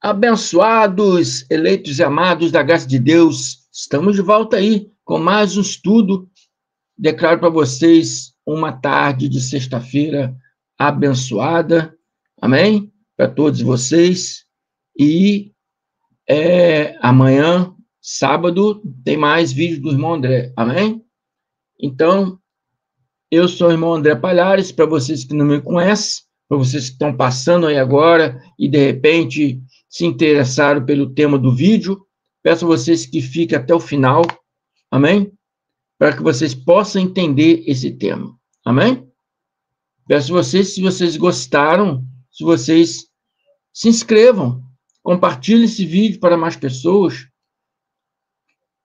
Abençoados, eleitos e amados da graça de Deus, estamos de volta aí com mais um estudo. Declaro para vocês uma tarde de sexta-feira abençoada, amém? Para todos vocês. E amanhã, sábado, tem mais vídeo do irmão André, amém? Então, eu sou o irmão André Palhares, para vocês que não me conhecem, para vocês que estão passando aí agora e de repente se interessaram pelo tema do vídeo, peço a vocês que fiquem até o final, amém? Para que vocês possam entender esse tema, amém? Peço a vocês, se vocês gostaram, se vocês se inscrevam, compartilhem esse vídeo para mais pessoas,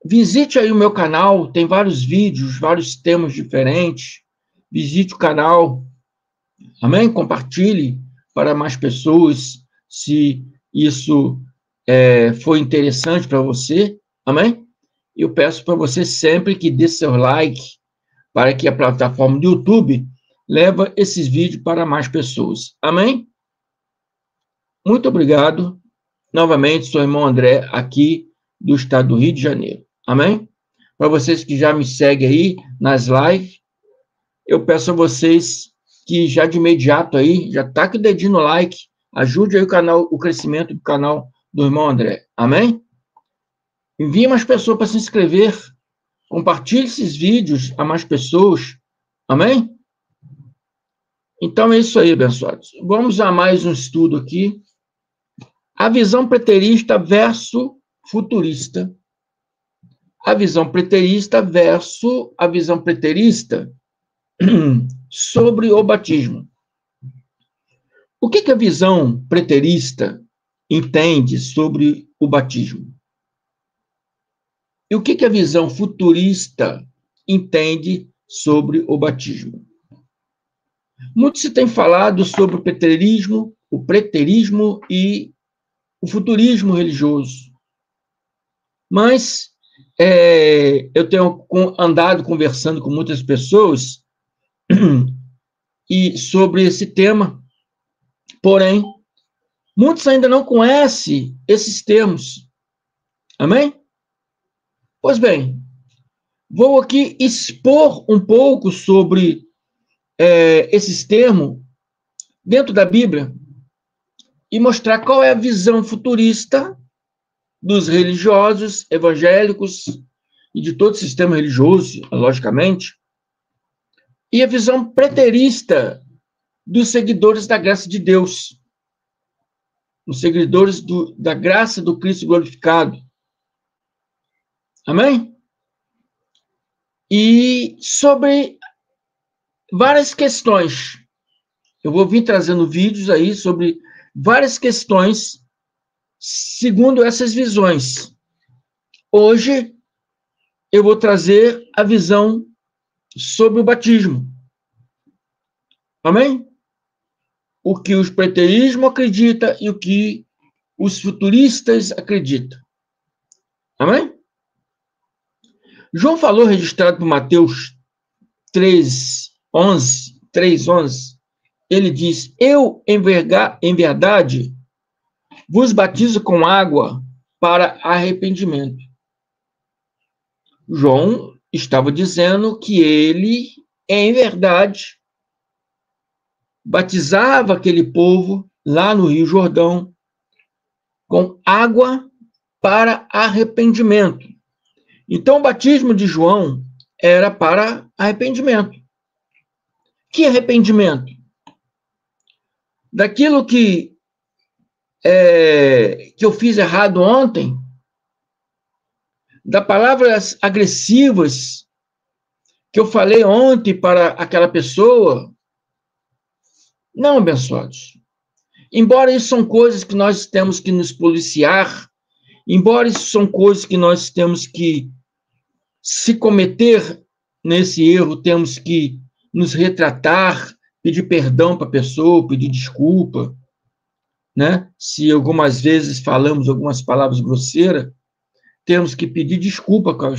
visite aí o meu canal, tem vários vídeos, vários temas diferentes, visite o canal, amém? Compartilhe para mais pessoas, se isso foi interessante para você, amém? Eu peço para você sempre que dê seu like, para que a plataforma do YouTube leve esses vídeos para mais pessoas, amém? Muito obrigado. Novamente, sou o irmão André, aqui do estado do Rio de Janeiro, amém? Para vocês que já me seguem aí nas lives, eu peço a vocês que já de imediato aí, já taque o dedinho no like, ajude aí o canal, o crescimento do canal do irmão André, amém? Envie mais pessoas para se inscrever, compartilhe esses vídeos a mais pessoas, amém? Então é isso aí, abençoados. Vamos a mais um estudo aqui. A visão preterista versus futurista. A visão preterista versus a visão preterista sobre o batismo. O que a visão preterista entende sobre o batismo? E o que a visão futurista entende sobre o batismo? Muito se tem falado sobre o preterismo e o futurismo religioso. Mas eu tenho andado conversando com muitas pessoas e sobre esse tema, porém, muitos ainda não conhecem esses termos. Amém? Pois bem, vou aqui expor um pouco sobre esses termos dentro da Bíblia e mostrar qual é a visão futurista dos religiosos, evangélicos e de todo o sistema religioso, logicamente, e a visão preterista dos seguidores da graça de Deus, os seguidores da graça do Cristo glorificado. Amém? E sobre várias questões. Eu vou vir trazendo vídeos aí sobre várias questões segundo essas visões. Hoje, eu vou trazer a visão sobre o batismo. Amém? O que os preterismos acreditam e o que os futuristas acreditam. Amém? João falou, registrado por Mateus 3:11, ele diz: eu, em verdade, vos batizo com água para arrependimento. João estava dizendo que ele, em verdade, batizava aquele povo lá no Rio Jordão com água para arrependimento. Então, o batismo de João era para arrependimento. Que arrependimento? Daquilo que eu fiz errado ontem, das palavras agressivas que eu falei ontem para aquela pessoa. Não, abençoados. Embora isso são coisas que nós temos que nos policiar, embora isso são coisas que nós temos que, se cometer nesse erro, temos que nos retratar, pedir perdão para a pessoa, pedir desculpa, né? Se algumas vezes falamos algumas palavras grosseiras, temos que pedir desculpa com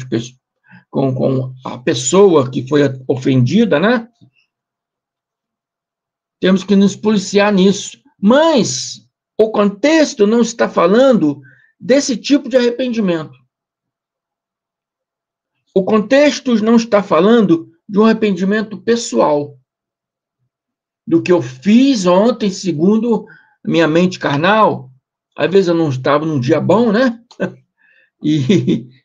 a pessoa que foi ofendida, né? Temos que nos policiar nisso. Mas o contexto não está falando desse tipo de arrependimento. O contexto não está falando de um arrependimento pessoal, do que eu fiz ontem, segundo minha mente carnal. Às vezes eu não estava num dia bom, né?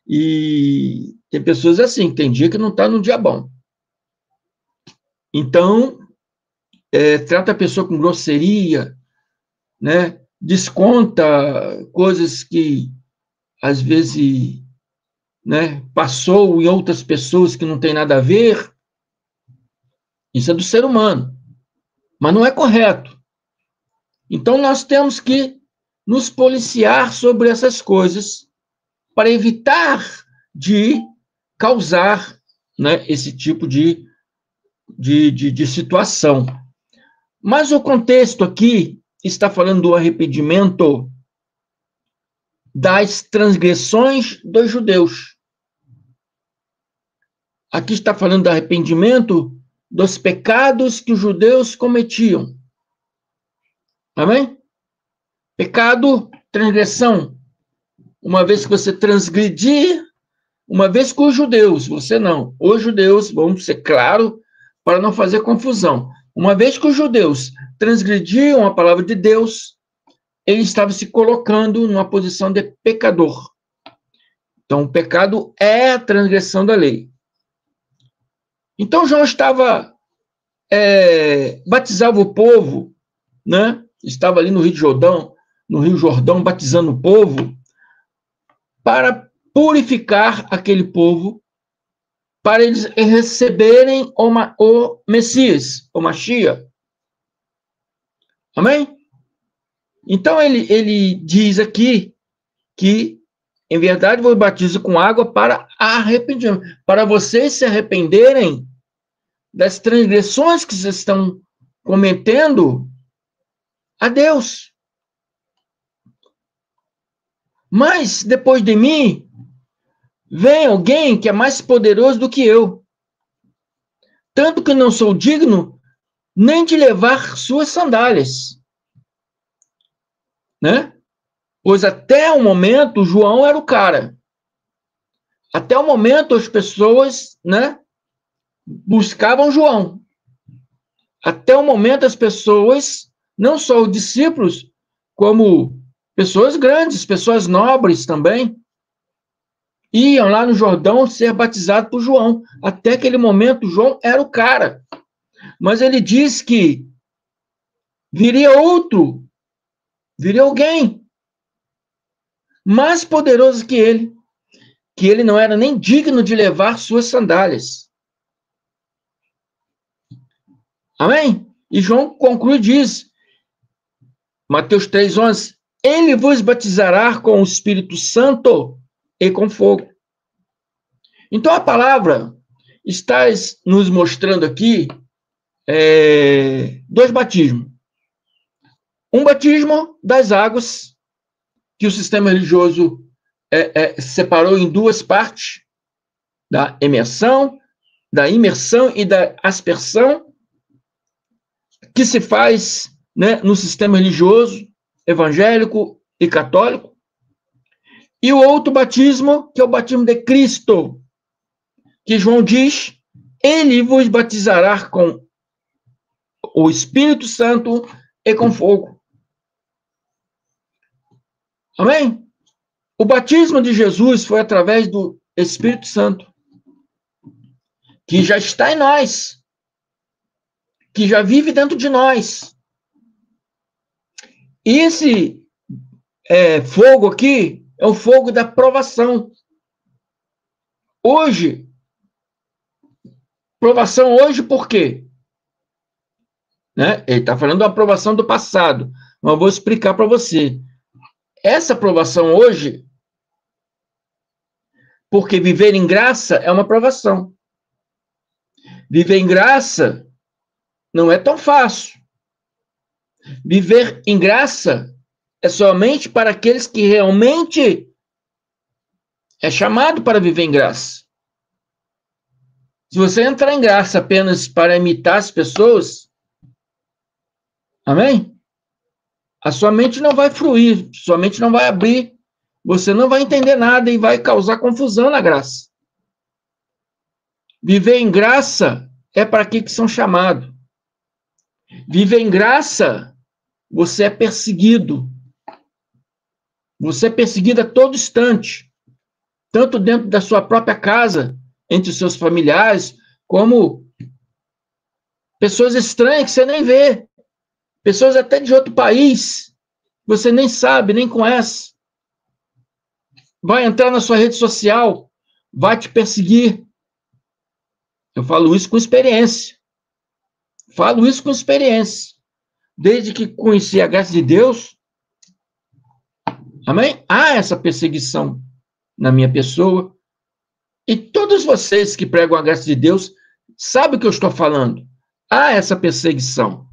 E tem pessoas assim, tem dia que não está num dia bom. Então, trata a pessoa com grosseria, né? Desconta coisas que, às vezes, né, passou em outras pessoas que não tem nada a ver. Isso é do ser humano, mas não é correto. Então, nós temos que nos policiar sobre essas coisas para evitar de causar, né, esse tipo de situação. Mas o contexto aqui está falando do arrependimento das transgressões dos judeus. Aqui está falando do arrependimento dos pecados que os judeus cometiam. Amém? Pecado, transgressão. Uma vez que você transgredir, uma vez com os judeus, você não. Os judeus, vamos ser claro, para não fazer confusão. Uma vez que os judeus transgrediam a palavra de Deus, ele estava se colocando numa posição de pecador. Então, o pecado é a transgressão da lei. Então, João batizava o povo, né? Estava ali no Rio Jordão, batizando o povo, para purificar aquele povo, para eles receberem o Messias, o Mashiach. Amém? Então, ele diz aqui que, em verdade, vos batizo com água para arrependimento, para vocês se arrependerem das transgressões que vocês estão cometendo a Deus. Mas, depois de mim, vem alguém que é mais poderoso do que eu, tanto que não sou digno nem de levar suas sandálias, né? Pois até o momento, João era o cara. Até o momento, as pessoas, né, buscavam João. Até o momento, as pessoas, não só os discípulos, como pessoas grandes, pessoas nobres também, iam lá no Jordão ser batizados por João. Até aquele momento, João era o cara. Mas ele diz que viria outro, viria alguém mais poderoso que ele não era nem digno de levar suas sandálias. Amém? E João conclui e diz, Mateus 3,11, ele vos batizará com o Espírito Santo e com fogo. Então a palavra está nos mostrando aqui dois batismos. Um batismo das águas, que o sistema religioso separou em duas partes, da imersão e da aspersão, que se faz, né, no sistema religioso, evangélico e católico. E o outro batismo, que é o batismo de Cristo, que João diz, ele vos batizará com o Espírito Santo e com fogo. Amém? O batismo de Jesus foi através do Espírito Santo, que já está em nós, que já vive dentro de nós. E esse fogo aqui é o fogo da provação. Hoje, provação hoje por quê? Né? Ele está falando da aprovação do passado, mas eu vou explicar para você. Essa aprovação hoje, porque viver em graça é uma provação. Viver em graça não é tão fácil. Viver em graça é somente para aqueles que realmente é chamado para viver em graça. Se você entrar em graça apenas para imitar as pessoas, amém? a sua mente não vai fluir, sua mente não vai abrir, você não vai entender nada e vai causar confusão na graça. Viver em graça é para que são chamados. Viver em graça, você é perseguido. Você é perseguido a todo instante, tanto dentro da sua própria casa, entre os seus familiares, como pessoas estranhas que você nem vê, pessoas até de outro país, você nem sabe, nem conhece. Vai entrar na sua rede social, vai te perseguir. Eu falo isso com experiência. Falo isso com experiência. Desde que conheci a graça de Deus, amém? Há essa perseguição na minha pessoa. E todos vocês que pregam a graça de Deus sabem o que eu estou falando. Há essa perseguição.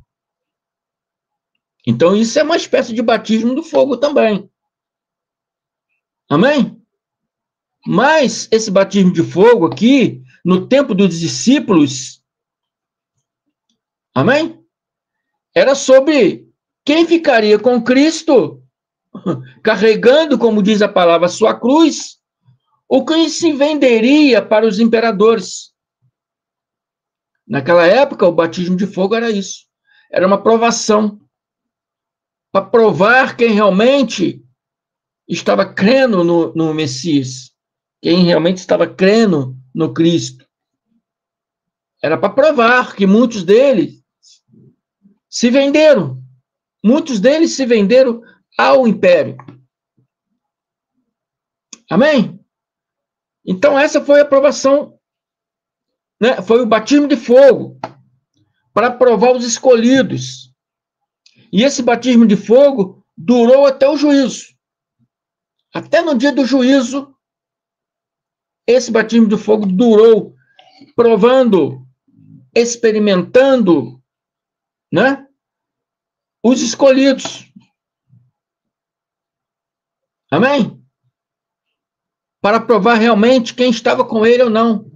Então, isso é uma espécie de batismo do fogo também. Amém? Mas esse batismo de fogo aqui, no tempo dos discípulos, amém? Era sobre quem ficaria com Cristo, carregando, como diz a palavra, sua cruz, ou quem se venderia para os imperadores. Naquela época, o batismo de fogo era isso. Era uma provação, para provar quem realmente estava crendo no Messias, quem realmente estava crendo no Cristo. Era para provar que muitos deles se venderam. Muitos deles se venderam ao império. Amém? Então, essa foi a aprovação, né? Foi o batismo de fogo para provar os escolhidos. E esse batismo de fogo durou até o juízo. Até no dia do juízo, esse batismo de fogo durou, provando, experimentando, né? Os escolhidos. Amém? Para provar realmente quem estava com ele ou não.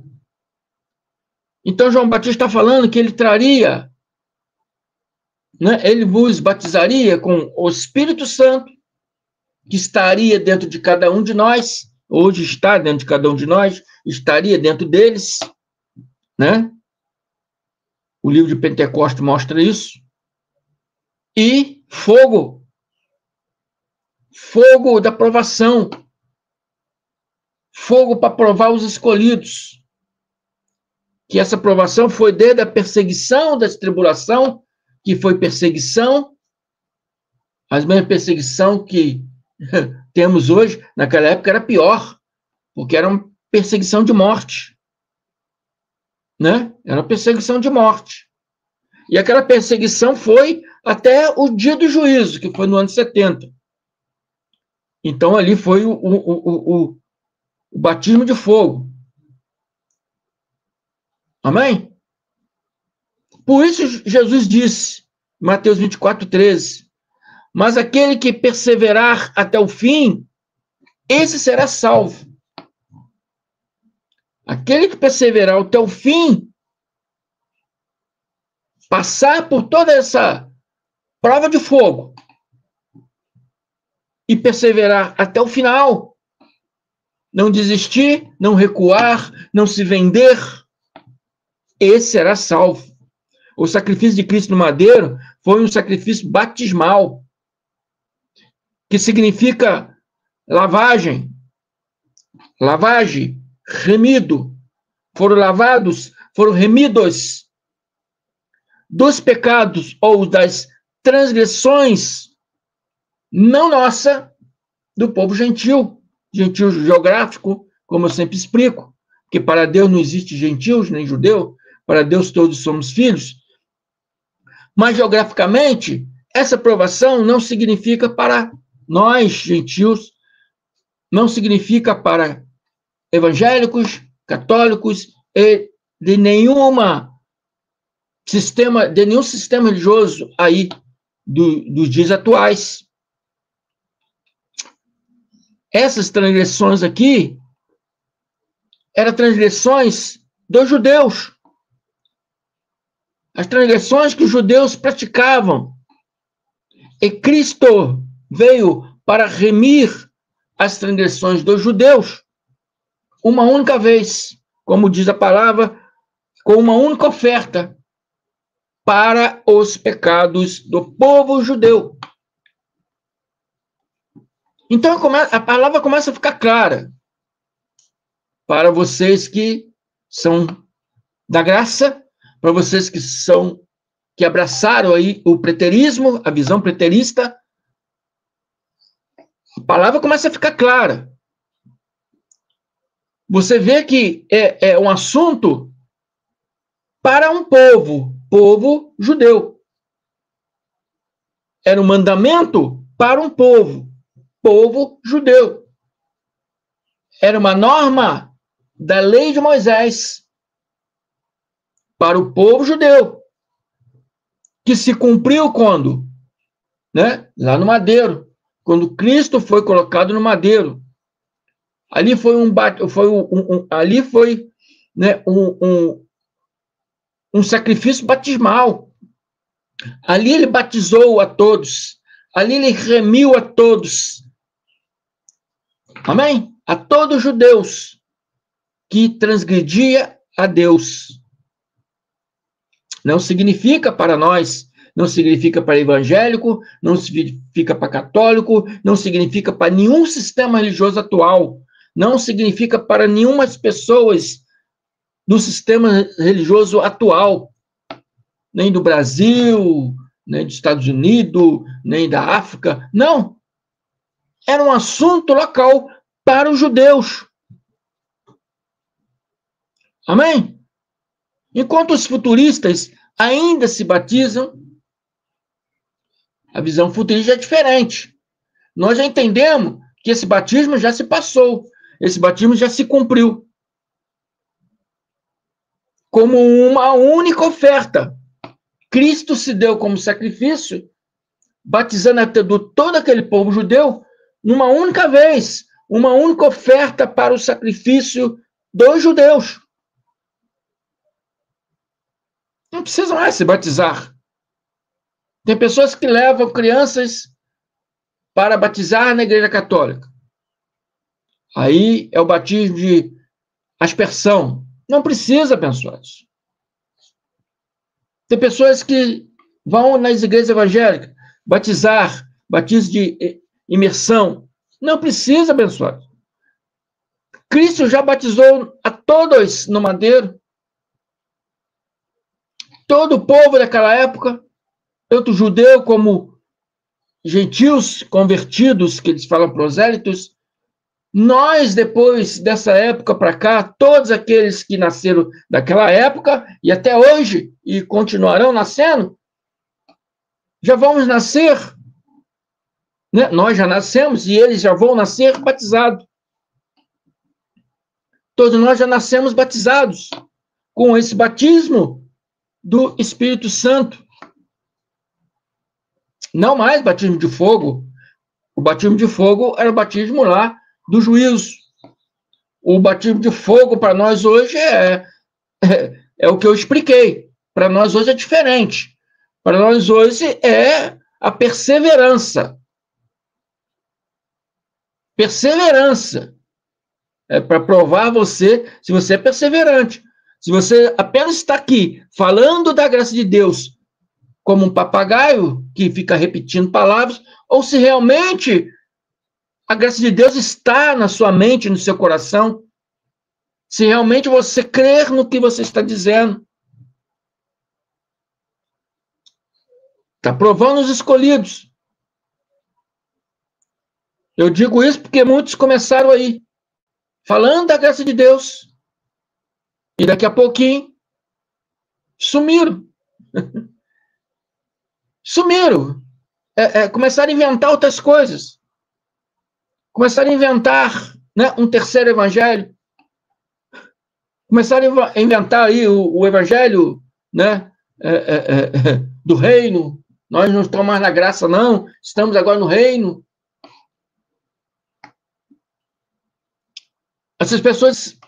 Então, João Batista está falando que ele traria, né? Ele vos batizaria com o Espírito Santo, que estaria dentro de cada um de nós, hoje está dentro de cada um de nós, estaria dentro deles, né? O livro de Pentecostes mostra isso. E fogo. Fogo da provação. Fogo para provar os escolhidos. Que essa provação foi desde a perseguição, da tribulação, que foi perseguição, a mesma perseguição que temos hoje, naquela época era pior, porque era uma perseguição de morte. Né? Era uma perseguição de morte. E aquela perseguição foi até o dia do juízo, que foi no ano 70. Então, ali foi o batismo de fogo. Amém? Por isso, Jesus disse, Mateus 24:13, mas aquele que perseverar até o fim, esse será salvo. Aquele que perseverar até o fim, passar por toda essa prova de fogo e perseverar até o final, não desistir, não recuar, não se vender, esse será salvo. O sacrifício de Cristo no madeiro foi um sacrifício batismal, que significa lavagem, remido. Foram lavados, foram remidos dos pecados ou das transgressões, não nossa, do povo gentil, gentil geográfico, como eu sempre explico, porque para Deus não existe gentios nem judeu, para Deus todos somos filhos. Mas geograficamente, essa aprovação não significa para nós, gentios, não significa para evangélicos, católicos e de nenhum sistema religioso aí dos dias atuais. Essas transgressões aqui eram transgressões dos judeus. As transgressões que os judeus praticavam. E Cristo veio para remir as transgressões dos judeus uma única vez, como diz a palavra, com uma única oferta para os pecados do povo judeu. Então a palavra começa a ficar clara para vocês que são da graça, para vocês que abraçaram aí o preterismo, a visão preterista. A palavra começa a ficar clara. Você vê que é um assunto para um povo judeu. Era um mandamento para um povo judeu. Era uma norma da lei de Moisés para o povo judeu, que se cumpriu quando? Né? Lá no madeiro, quando Cristo foi colocado no madeiro. Ali foi né, um sacrifício batismal. Ali ele batizou a todos. Ali ele remiu a todos. Amém? A todos os judeus que transgredia a Deus. Não significa para nós, não significa para evangélico, não significa para católico, não significa para nenhum sistema religioso atual, não significa para nenhuma pessoas do sistema religioso atual, nem do Brasil, nem dos Estados Unidos, nem da África, não. Era um assunto local para os judeus. Amém? Enquanto os futuristas ainda se batizam, a visão futurista é diferente. Nós já entendemos que esse batismo já se passou, esse batismo já se cumpriu. Como uma única oferta. Cristo se deu como sacrifício, batizando todo aquele povo judeu, numa única vez, uma única oferta para o sacrifício dos judeus. Não precisa mais se batizar. Tem pessoas que levam crianças para batizar na igreja católica. Aí é o batismo de aspersão. Não precisa, abençoados. Tem pessoas que vão nas igrejas evangélicas batizar, batismo de imersão. Não precisa, abençoados. Cristo já batizou a todos no madeiro. Todo o povo daquela época, tanto judeu como gentios convertidos, que eles falam prosélitos, nós, depois dessa época para cá, todos aqueles que nasceram daquela época e até hoje, e continuarão nascendo, já vamos nascer, né? Nós já nascemos e eles já vão nascer batizados. Todos nós já nascemos batizados com esse batismo do Espírito Santo. Não mais batismo de fogo. O batismo de fogo era o batismo lá do juízo. O batismo de fogo para nós hoje é o que eu expliquei. Para nós hoje é diferente. Para nós hoje é a perseverança. Perseverança. É para provar você se você é perseverante. Se você apenas está aqui falando da graça de Deus como um papagaio que fica repetindo palavras, ou se realmente a graça de Deus está na sua mente, no seu coração, se realmente você crer no que você está dizendo. Está provando os escolhidos. Eu digo isso porque muitos começaram aí, falando da graça de Deus, e daqui a pouquinho, sumiram. Sumiram. Começaram a inventar outras coisas. Começaram a inventar, né, um terceiro evangelho. Começaram a inventar aí o evangelho, né, do reino. Nós não estamos mais na graça, não. Estamos agora no reino. Essas pessoas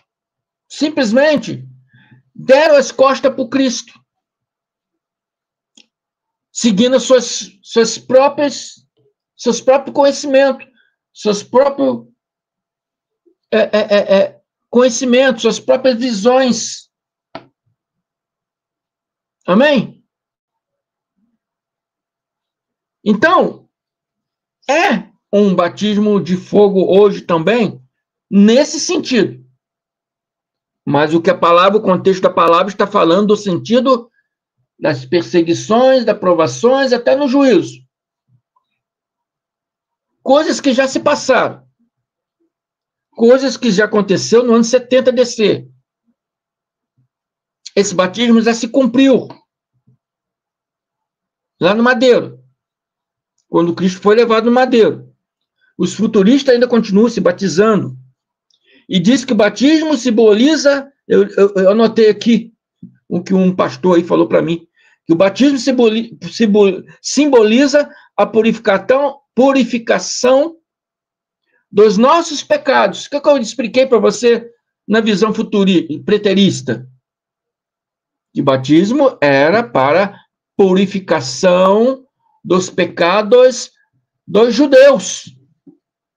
simplesmente deram as costas para o Cristo. seguindo seus próprios conhecimentos, seus próprios conhecimentos, suas próprias visões. Amém? Então, é um batismo de fogo hoje também, nesse sentido. Mas o que o contexto da palavra está falando do sentido das perseguições, das provações, até no juízo. Coisas que já se passaram. Coisas que já aconteceu no ano 70 DC. Esse batismo já se cumpriu. Lá no madeiro. Quando Cristo foi levado no madeiro. Os futuristas ainda continuam se batizando. E diz que o batismo simboliza... Eu anotei aqui o que um pastor aí falou para mim. Que o batismo simboliza a purificação dos nossos pecados. O que eu expliquei para você na visão preterista? Que batismo era para purificação dos pecados dos judeus.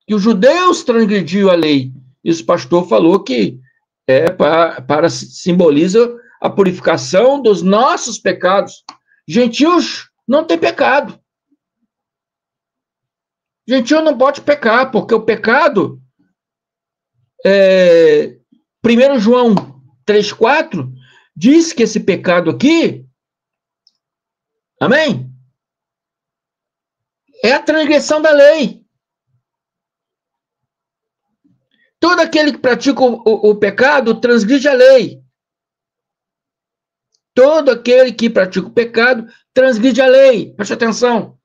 Que os judeus transgrediam a lei. E o pastor falou que simboliza a purificação dos nossos pecados. Gentios não tem pecado. Gentio não pode pecar, porque o pecado, 1 João 3,4, diz que esse pecado aqui, amém? É a transgressão da lei. Todo aquele que pratica o pecado transgride a lei. Todo aquele que pratica o pecado transgride a lei. Preste atenção.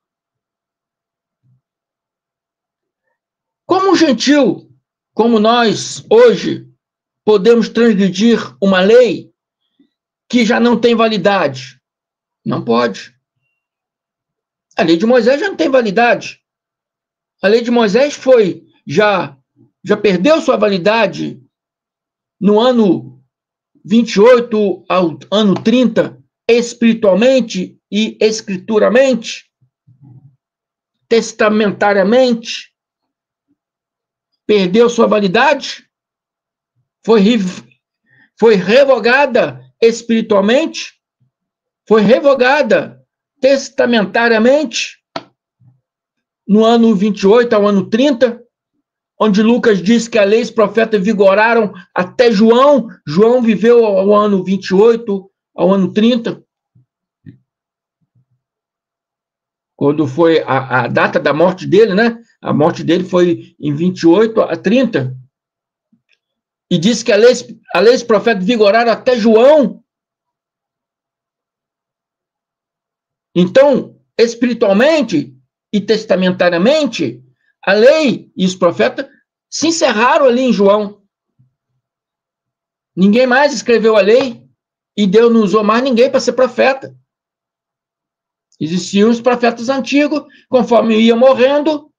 Como um gentil, como nós, hoje, podemos transgredir uma lei que já não tem validade? Não pode. A lei de Moisés já não tem validade. A lei de Moisés já perdeu sua validade no ano 28 ao ano 30, espiritualmente e escrituramente, testamentariamente. Perdeu sua validade? Foi revogada espiritualmente? Foi revogada testamentariamente no ano 28 ao ano 30, onde Lucas diz que a lei e os profetas vigoraram até João. João viveu ao ano 28 ao ano 30. Quando foi a data da morte dele, né? A morte dele foi em 28 a 30. E diz que a lei e os profetas vigoraram até João. Então, espiritualmente e testamentariamente, a lei e os profetas se encerraram ali em João. Ninguém mais escreveu a lei e Deus não usou mais ninguém para ser profeta. Existiam os profetas antigos, conforme ia morrendo,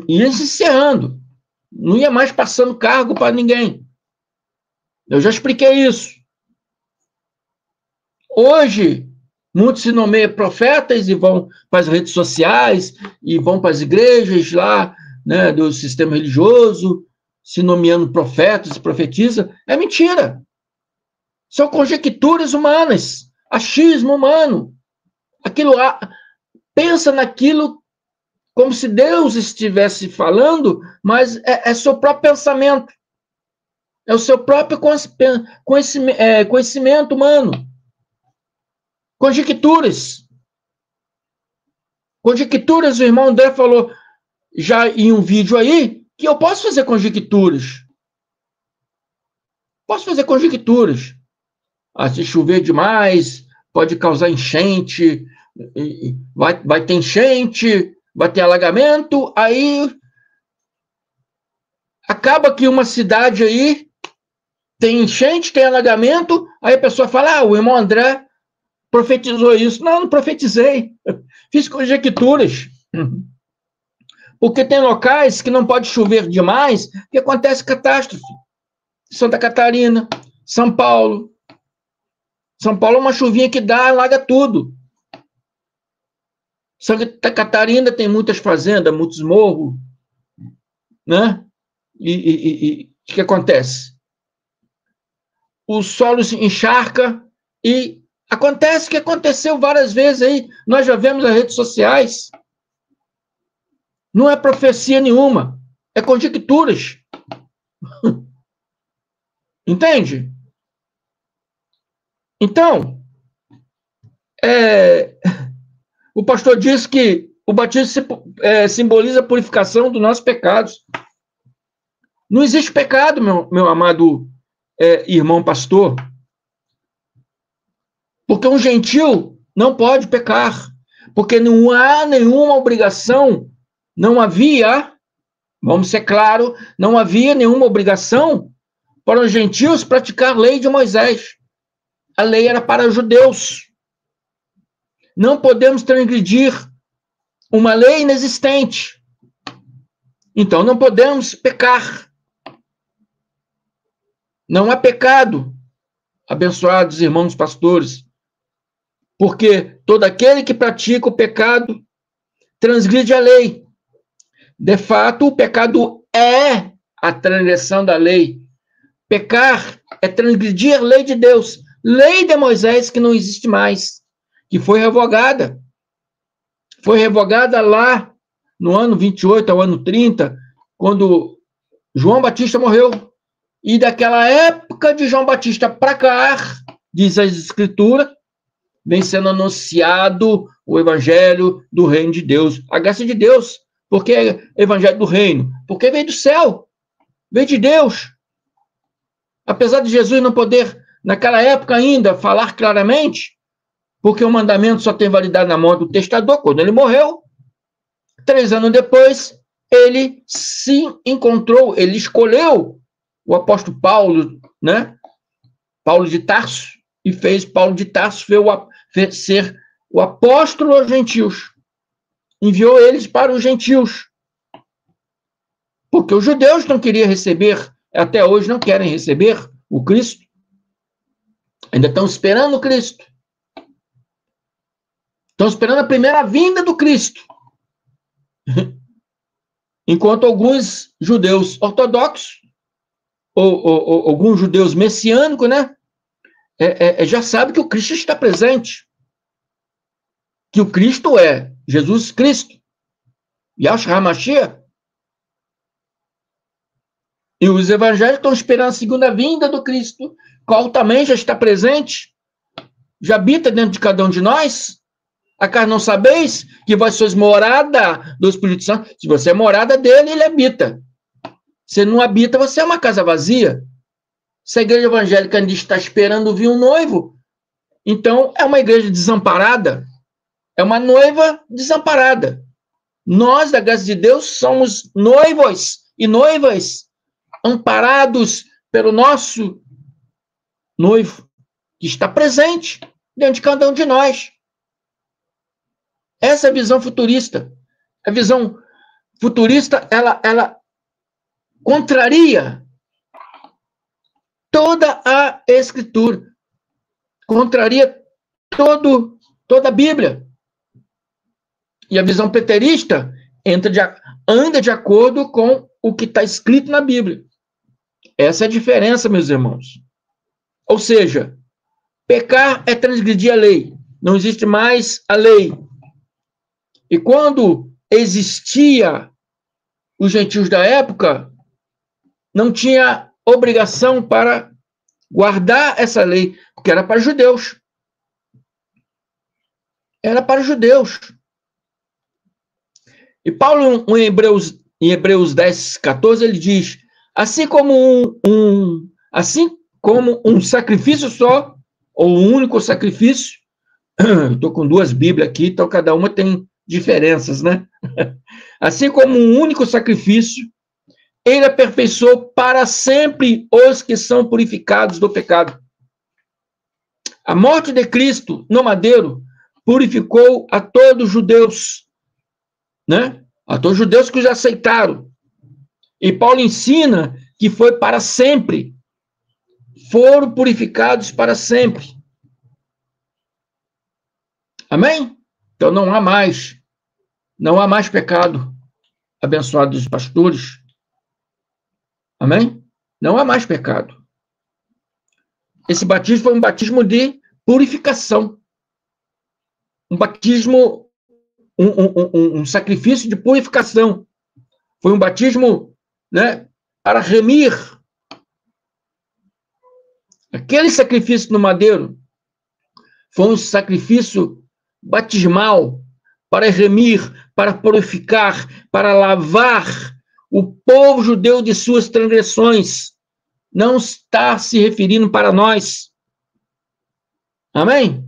ia se encerrando. Não ia mais passando cargo para ninguém. Eu já expliquei isso. Hoje, muitos se nomeiam profetas e vão para as redes sociais, e vão para as igrejas lá, né, do sistema religioso, se nomeando profetas, profetiza. É mentira. São conjecturas humanas, achismo humano. Pensa naquilo como se Deus estivesse falando, mas é seu próprio pensamento. É o seu próprio conhecimento humano. Conjecturas. Conjecturas, o irmão André falou já em um vídeo aí, que eu posso fazer conjecturas. Posso fazer conjecturas. Se chover demais, pode causar enchente, vai ter enchente, vai ter alagamento, aí acaba que uma cidade aí tem enchente, tem alagamento, aí a pessoa fala, o irmão André profetizou isso. Não profetizei. Fiz conjecturas. Porque tem locais que não pode chover demais, que acontece catástrofe. Santa Catarina, São Paulo. São Paulo é uma chuvinha que dá, alaga tudo. Santa Catarina tem muitas fazendas, muitos morros, né? E o que acontece? O solo se encharca e acontece o que aconteceu várias vezes aí. Nós já vemos nas redes sociais. Não é profecia nenhuma, é conjecturas. Entende? Então, o pastor diz que o batismo simboliza a purificação dos nossos pecados. Não existe pecado, meu amado irmão pastor, porque um gentil não pode pecar, porque não há nenhuma obrigação, não havia, vamos ser claros, não havia nenhuma obrigação para os gentios praticar a lei de Moisés. A lei era para os judeus. Não podemos transgredir uma lei inexistente. Então, não podemos pecar. Não há pecado, abençoados irmãos pastores, porque todo aquele que pratica o pecado transgride a lei. De fato, o pecado é a transgressão da lei. Pecar é transgredir a lei de Deus, lei de Moisés que não existe mais, que foi revogada. Foi revogada lá no ano 28 ao ano 30, quando João Batista morreu. E daquela época de João Batista para cá, diz a Escritura, vem sendo anunciado o evangelho do reino de Deus. A graça de Deus. Por que evangelho do reino? Porque veio do céu. Veio de Deus. Apesar de Jesus não poder, naquela época ainda, falar claramente, porque o mandamento só tem validade na mão do testador, quando ele morreu, 3 anos depois, ele se encontrou, ele escolheu o apóstolo Paulo, né? Paulo de Tarso, e fez Paulo de Tarso ser o apóstolo aos gentios. Enviou eles para os gentios. Porque os judeus não queriam receber, até hoje não querem receber o Cristo. Ainda estão esperando o Cristo. Estão esperando a primeira vinda do Cristo. Enquanto alguns judeus ortodoxos, ou alguns judeus messiânicos, né? Já sabem que o Cristo está presente. Que o Cristo é Jesus Cristo. Yahshua HaMashiach. E os evangélicos estão esperando a segunda vinda do Cristo, qual também já está presente, já habita dentro de cada um de nós. Acaso não sabeis que vós sois morada do Espírito Santo? Se você é morada dele, ele habita. Se não habita, você é uma casa vazia. Se a igreja evangélica ainda está esperando vir um noivo, então é uma igreja desamparada. É uma noiva desamparada. Nós, da graça de Deus, somos noivos e noivas amparados pelo nosso noivo, que está presente dentro de cada um de nós. Essa é a visão futurista. A visão futurista, ela contraria toda a Escritura, contraria toda a Bíblia. E a visão preterista anda de acordo com o que está escrito na Bíblia. Essa é a diferença, meus irmãos. Ou seja, pecar é transgredir a lei. Não existe mais a lei. E quando existia os gentios da época, não tinha obrigação para guardar essa lei, porque era para judeus. Era para judeus. E Paulo, em Hebreus 10, 14, ele diz, assim como um sacrifício só, ou um único sacrifício, estou com 2 Bíblias aqui, então cada uma tem diferenças, né? Assim como um único sacrifício, ele aperfeiçoou para sempre os que são purificados do pecado. A morte de Cristo no madeiro purificou a todos os judeus, né? A todos os judeus que já aceitaram. E Paulo ensina que foi para sempre. Foram purificados para sempre. Amém? Então não há mais Não há mais pecado, abençoados pastores. Amém? Não há mais pecado. Esse batismo foi um batismo de purificação. Um batismo, um sacrifício de purificação. Foi um batismo, né, para remir. Aquele sacrifício no madeiro foi um sacrifício batismal para remir, para purificar, para lavar o povo judeu de suas transgressões. Não está se referindo para nós. Amém?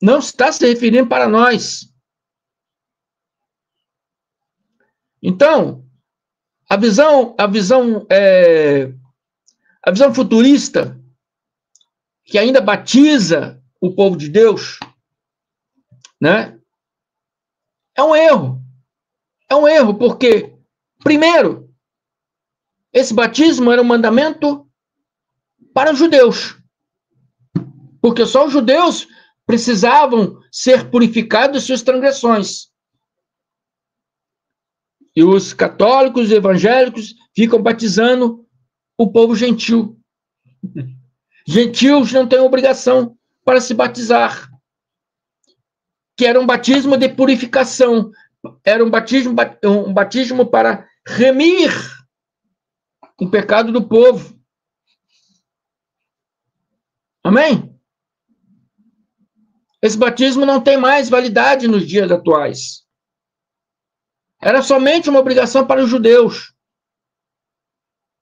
Não está se referindo para nós. Então, a visão futurista, que ainda batiza o povo de Deus, né? É um erro. É um erro, porque, primeiro, esse batismo era um mandamento para os judeus. Porque só os judeus precisavam ser purificados de suas transgressões. E os católicos e evangélicos ficam batizando o povo gentil. Gentios não têm obrigação para se batizar. Que era um batismo de purificação. Era um batismo para remir o pecado do povo. Amém? Esse batismo não tem mais validade nos dias atuais. Era somente uma obrigação para os judeus.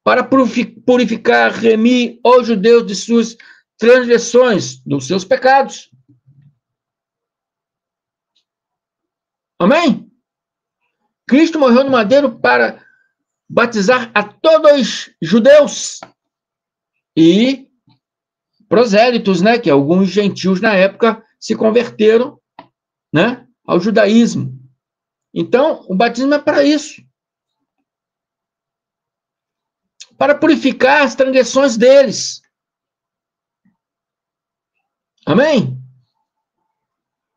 Para purificar, remir os judeus de suas transgressões, dos seus pecados. Amém? Cristo morreu no madeiro para batizar a todos os judeus e prosélitos, né, que alguns gentios na época se converteram, né, ao judaísmo. Então, o batismo é para isso. Para purificar as transgressões deles. Amém?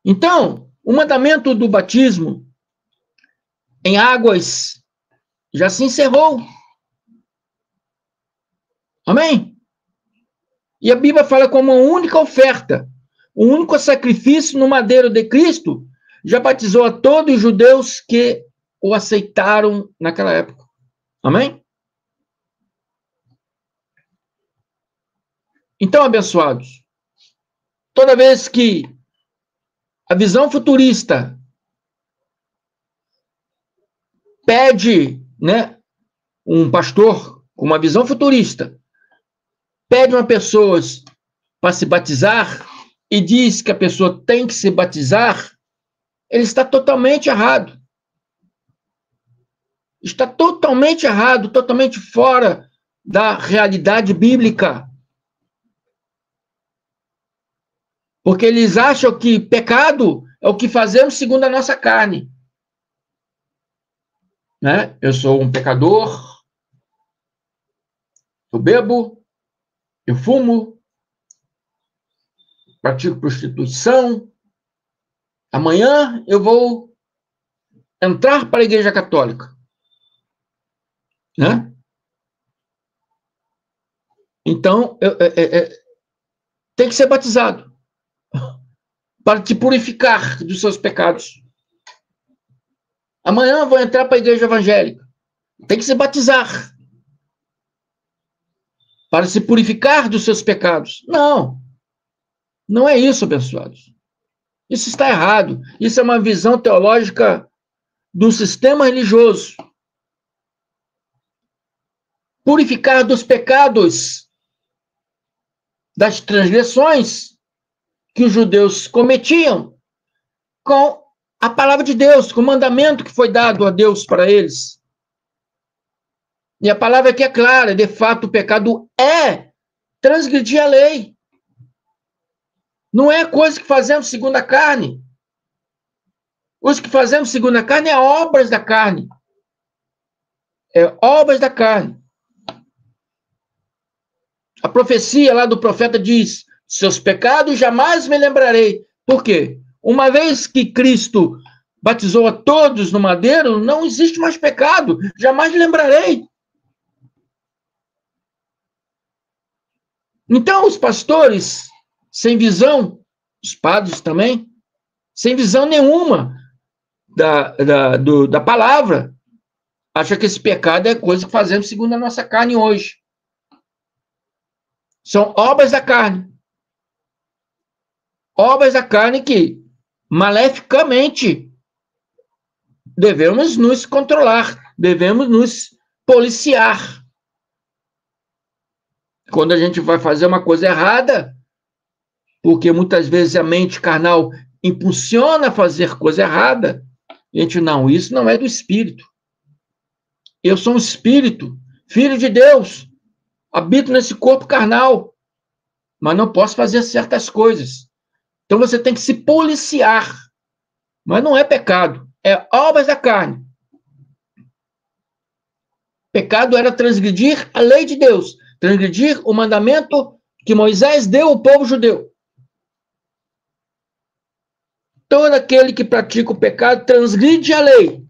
Então, o mandamento do batismo em águas já se encerrou. Amém? E a Bíblia fala como uma única oferta, um único sacrifício no madeiro de Cristo, já batizou a todos os judeus que o aceitaram naquela época. Amém? Então, abençoados, toda vez que a visão futurista pede, né, um pastor com uma visão futurista, pede uma pessoa para se batizar e diz que a pessoa tem que se batizar, ele está totalmente errado. Está totalmente errado, totalmente fora da realidade bíblica. Porque eles acham que pecado é o que fazemos segundo a nossa carne. Né? Eu sou um pecador, eu bebo, eu fumo, pratico prostituição. Amanhã eu vou entrar para a Igreja Católica. Né? Então, tem que ser batizado para te purificar dos seus pecados. Amanhã eu vou entrar para a Igreja Evangélica. Tem que se batizar para se purificar dos seus pecados. Não. Não é isso, abençoados. Isso está errado. Isso é uma visão teológica do sistema religioso. Purificar dos pecados, das transgressões que os judeus cometiam com a palavra de Deus, com o mandamento que foi dado a Deus para eles. E a palavra aqui é clara, de fato o pecado é transgredir a lei. Não é coisa que fazemos segundo a carne. Os que fazemos segundo a carne é obras da carne. É obras da carne. A profecia lá do profeta diz: seus pecados jamais me lembrarei. Por quê? Uma vez que Cristo batizou a todos no madeiro, não existe mais pecado, jamais lembrarei. Então, os pastores, sem visão, os padres também, sem visão nenhuma da palavra, acham que esse pecado é coisa que fazemos segundo a nossa carne hoje. São obras da carne. Obras da carne que, maleficamente, devemos nos controlar, devemos nos policiar. Quando a gente vai fazer uma coisa errada, porque muitas vezes a mente carnal impulsiona a fazer coisa errada, a gente, não, isso não é do Espírito. Eu sou um Espírito, filho de Deus, habito nesse corpo carnal, mas não posso fazer certas coisas. Então você tem que se policiar, mas não é pecado, é obras da carne. Pecado era transgredir a lei de Deus, transgredir o mandamento que Moisés deu ao povo judeu. Todo aquele que pratica o pecado transgride a lei.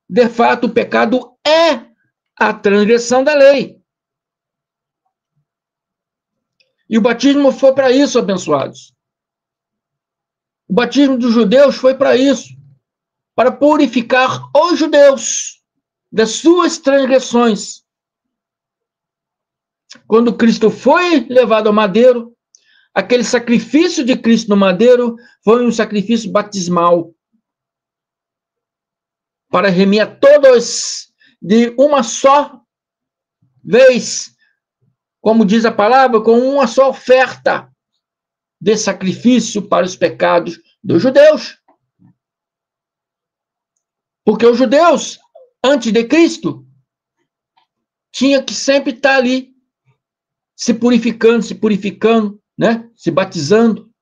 De fato, o pecado é a transgressão da lei. E o batismo foi para isso, abençoados. O batismo dos judeus foi para isso, para purificar os judeus das suas transgressões. Quando Cristo foi levado ao madeiro, aquele sacrifício de Cristo no madeiro foi um sacrifício batismal para remir a todos de uma só vez, como diz a palavra, com uma só oferta de sacrifício para os pecados dos judeus. Porque os judeus, antes de Cristo, tinham que sempre estar ali, se purificando, né? Se batizando,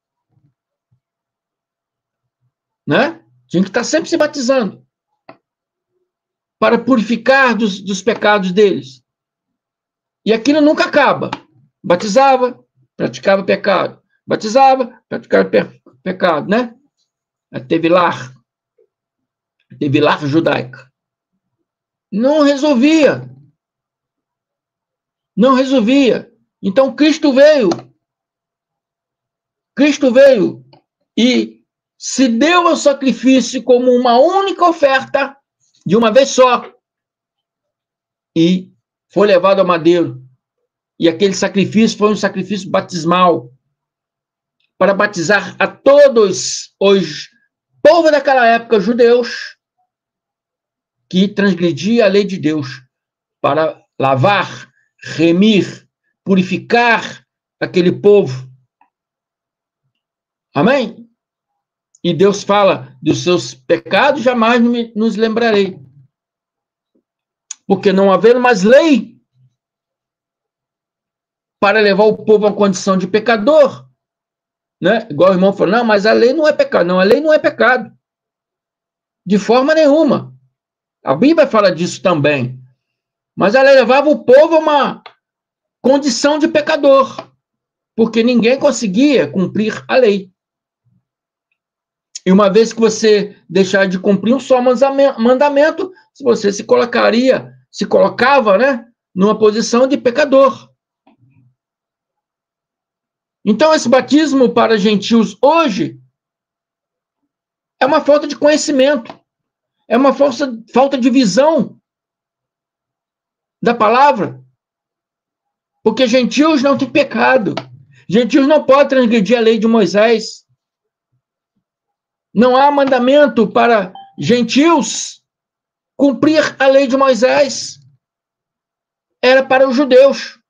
né? Tinha que estar sempre se batizando para purificar dos pecados deles. E aquilo nunca acaba. Batizava, praticava pecado. Batizava, praticava pecado, né? Teve lar judaica. Não resolvia. Não resolvia. Então Cristo veio e se deu ao sacrifício como uma única oferta, de uma vez só, e foi levado ao madeiro. E aquele sacrifício foi um sacrifício batismal, para batizar a todos os povos daquela época, judeus, que transgredia a lei de Deus, para lavar, remir, purificar aquele povo. Amém? E Deus fala, dos seus pecados jamais nos lembrarei. Porque não havendo mais lei para levar o povo a uma condição de pecador, né? Igual o irmão falou, não, mas a lei não é pecado. Não, a lei não é pecado. De forma nenhuma. A Bíblia fala disso também. Mas ela levava o povo a uma condição de pecador, porque ninguém conseguia cumprir a lei. E uma vez que você deixar de cumprir um só mandamento, você se colocava, né, numa posição de pecador. Então, esse batismo para gentios hoje é uma falta de conhecimento, é uma falta de visão da palavra, porque gentios não têm pecado, gentios não podem transgredir a lei de Moisés. Não há mandamento para gentios cumprir a lei de Moisés. Era para os judeus.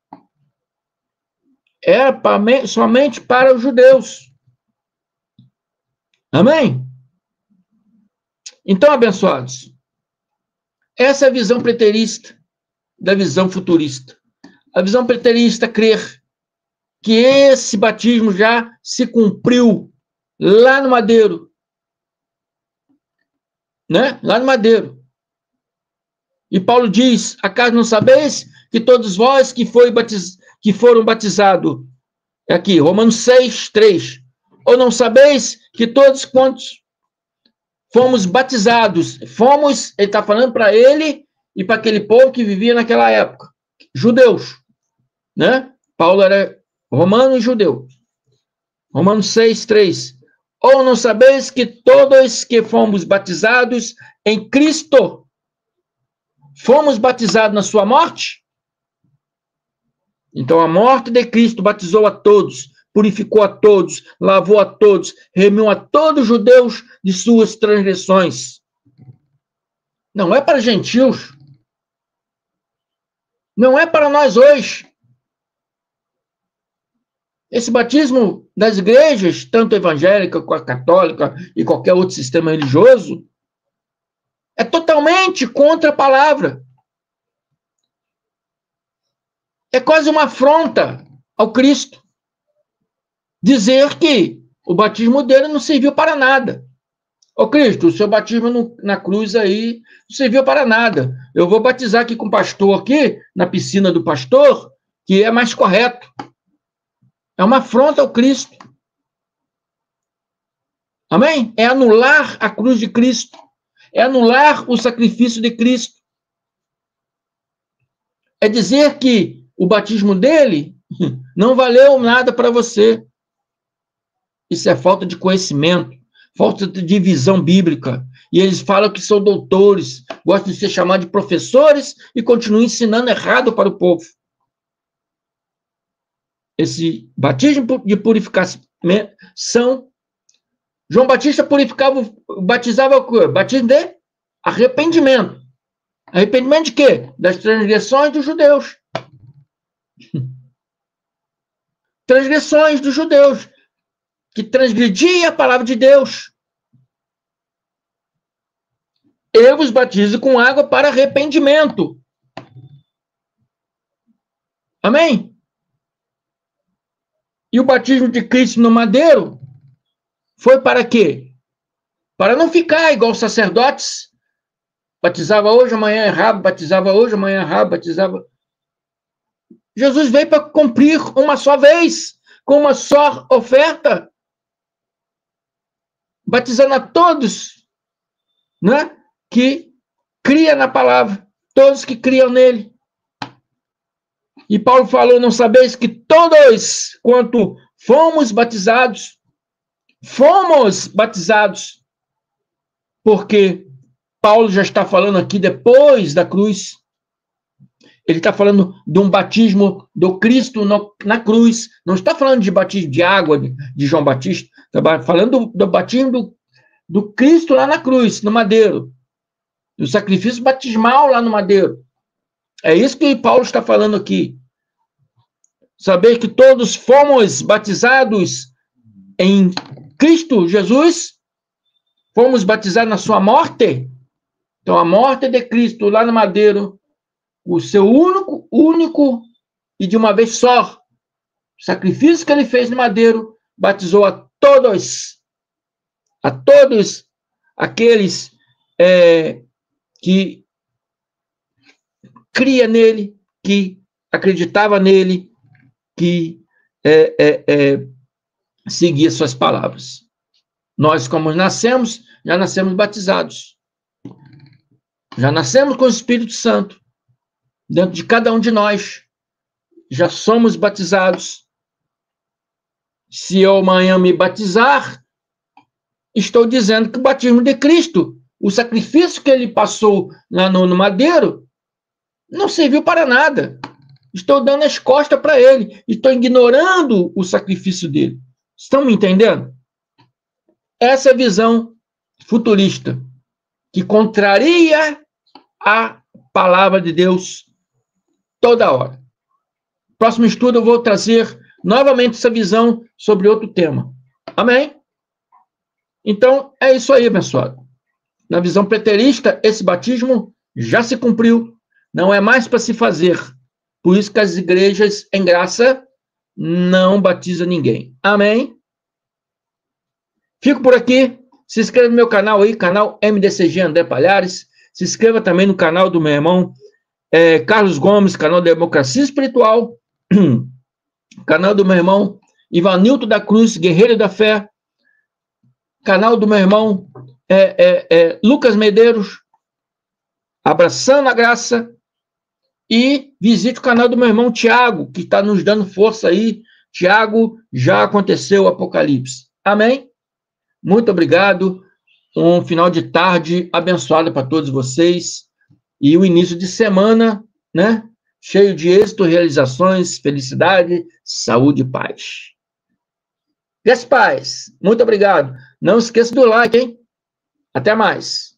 Era somente para os judeus. Amém? Então, abençoados, essa é a visão preterista da visão futurista. A visão preterista crer que esse batismo já se cumpriu lá no madeiro. Né? Lá no madeiro. E Paulo diz, acaso não sabeis que todos vós que foram batizados, aqui, Romanos 6, 3, Ou não sabeis que todos quantos fomos batizados, ele está falando para ele e para aquele povo que vivia naquela época, judeus, né? Paulo era romano e judeu. Romanos 6:3. Ou não sabeis que todos que fomos batizados em Cristo, fomos batizados na sua morte? Então, a morte de Cristo batizou a todos, purificou a todos, lavou a todos, remiu a todos os judeus de suas transgressões. Não é para gentios. Não é para nós hoje. Esse batismo das igrejas, tanto evangélica como a católica e qualquer outro sistema religioso, é totalmente contra a palavra. É quase uma afronta ao Cristo dizer que o batismo dele não serviu para nada. Ô Cristo, o seu batismo na cruz aí não serviu para nada. Eu vou batizar aqui com o pastor aqui, na piscina do pastor, que é mais correto. É uma afronta ao Cristo. Amém? É anular a cruz de Cristo. É anular o sacrifício de Cristo. É dizer que o batismo dele não valeu nada para você. Isso é falta de conhecimento, falta de visão bíblica. E eles falam que são doutores, gostam de ser chamados de professores e continuam ensinando errado para o povo. Esse batismo de purificação, João Batista batizava o quê? Batismo de arrependimento. Arrependimento de quê? Das transgressões dos judeus. Transgressões dos judeus, que transgredia a palavra de Deus. Eu vos batizo com água para arrependimento. Amém? E o batismo de Cristo no madeiro foi para quê? Para não ficar igual os sacerdotes. Batizava hoje, amanhã errava, batizava hoje, amanhã errava, batizava. Jesus veio para cumprir uma só vez, com uma só oferta, batizando a todos, né, que cria na palavra, todos que criam nele. E Paulo falou, não sabeis que todos quanto fomos batizados, porque Paulo já está falando aqui depois da cruz. Ele está falando de um batismo do Cristo na cruz. Não está falando de batismo de água de João Batista. Está falando do batismo do Cristo lá na cruz, no madeiro. Do sacrifício batismal lá no madeiro. É isso que Paulo está falando aqui. Saber que todos fomos batizados em Cristo Jesus, fomos batizados na sua morte. Então, a morte de Cristo lá no madeiro, o seu único e de uma vez só sacrifício que ele fez no madeiro, batizou a todos aqueles que cria nele, que acreditava nele, que seguia suas palavras. Nós, como nascemos, já nascemos batizados. Já nascemos com o Espírito Santo. Dentro de cada um de nós, já somos batizados. Se eu amanhã me batizar, estou dizendo que o batismo de Cristo, o sacrifício que ele passou lá no madeiro, não serviu para nada. Estou dando as costas para ele. Estou ignorando o sacrifício dele. Estão me entendendo? Essa é a visão futurista, que contraria a palavra de Deus toda hora. Próximo estudo eu vou trazer novamente essa visão sobre outro tema. Amém? Então, é isso aí, abençoado. Na visão preterista, esse batismo já se cumpriu. Não é mais para se fazer. Por isso que as igrejas, em graça, não batizam ninguém. Amém? Fico por aqui. Se inscreva no meu canal aí, canal MDCG André Palhares. Se inscreva também no canal do meu irmão Carlos Gomes, canal Democracia Espiritual. Canal do meu irmão Ivanilton da Cruz, Guerreiro da Fé. canal do meu irmão Lucas Medeiros, Abraçando a Graça, e visite o canal do meu irmão Tiago, que está nos dando força aí. Tiago, já aconteceu o Apocalipse. Amém? Muito obrigado. Um final de tarde abençoado para todos vocês. E o início de semana, né? Cheio de êxito, realizações, felicidade, saúde e paz. Paz. Muito obrigado. Não esqueça do like, hein? Até mais.